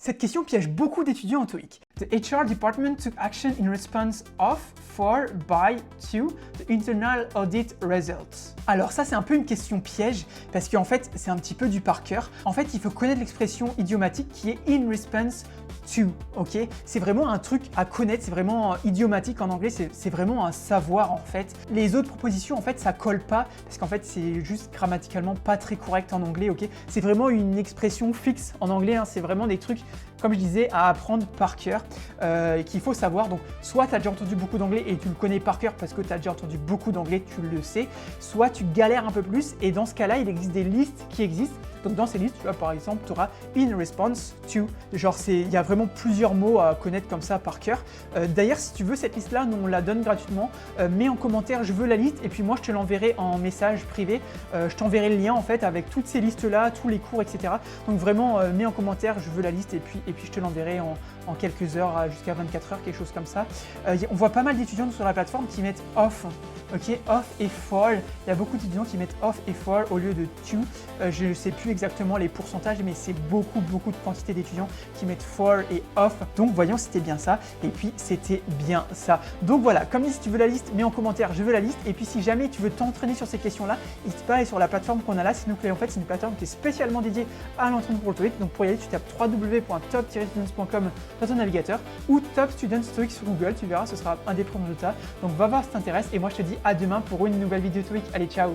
Cette question piège beaucoup d'étudiants en TOEIC. The HR department took action in response of, for, by, to the internal audit results. Alors ça c'est un peu une question piège parce qu'en fait c'est un petit peu du par cœur. En fait il faut connaître l'expression idiomatique qui est in response to, ok? C'est vraiment un truc à connaître, c'est vraiment idiomatique en anglais, c'est vraiment un savoir en fait. Les autres propositions en fait ça colle pas parce qu'en fait c'est juste grammaticalement pas très correct en anglais, ok? C'est vraiment une expression fixe en anglais, hein, c'est vraiment des trucs comme je disais, à apprendre par cœur, qu'il faut savoir. Donc, soit tu as déjà entendu beaucoup d'anglais et tu le connais par cœur parce que tu as déjà entendu beaucoup d'anglais, tu le sais, soit tu galères un peu plus et dans ce cas-là, il existe des listes qui existent. Donc, dans ces listes, tu vois, par exemple, tu auras in response to, genre, il y a vraiment plusieurs mots à connaître comme ça par cœur. D'ailleurs, si tu veux cette liste-là, nous on la donne gratuitement. Mets en commentaire, je veux la liste et puis moi, je te l'enverrai en message privé. Je t'enverrai le lien en fait avec toutes ces listes-là, tous les cours, etc. Donc, vraiment, mets en commentaire, je veux la liste et puis je te l'enverrai en quelques heures, jusqu'à 24 heures, quelque chose comme ça. On voit pas mal d'étudiants sur la plateforme qui mettent off, ok, off et for. Il y a beaucoup d'étudiants qui mettent off et for au lieu de to. Je ne sais plus exactement les pourcentages, mais c'est beaucoup de quantité d'étudiants qui mettent for et off. Donc voyons si c'était bien ça. Et puis c'était bien ça. Donc voilà, comme dit, si tu veux la liste, mets en commentaire, je veux la liste. Et puis si jamais tu veux t'entraîner sur ces questions-là, n'hésite pas à aller sur la plateforme qu'on a là. S'il nous plaît, en fait, c'est une plateforme qui est spécialement dédiée à l'entraînement pour le TOEIC. Donc pour y aller, tu tapes www.top-students.com dans ton navigateur ou Top Students TOEIC sur Google, tu verras, ce sera un des premiers résultats. Donc va voir si ça t'intéresse et moi je te dis à demain pour une nouvelle vidéo TOEIC. Allez, ciao!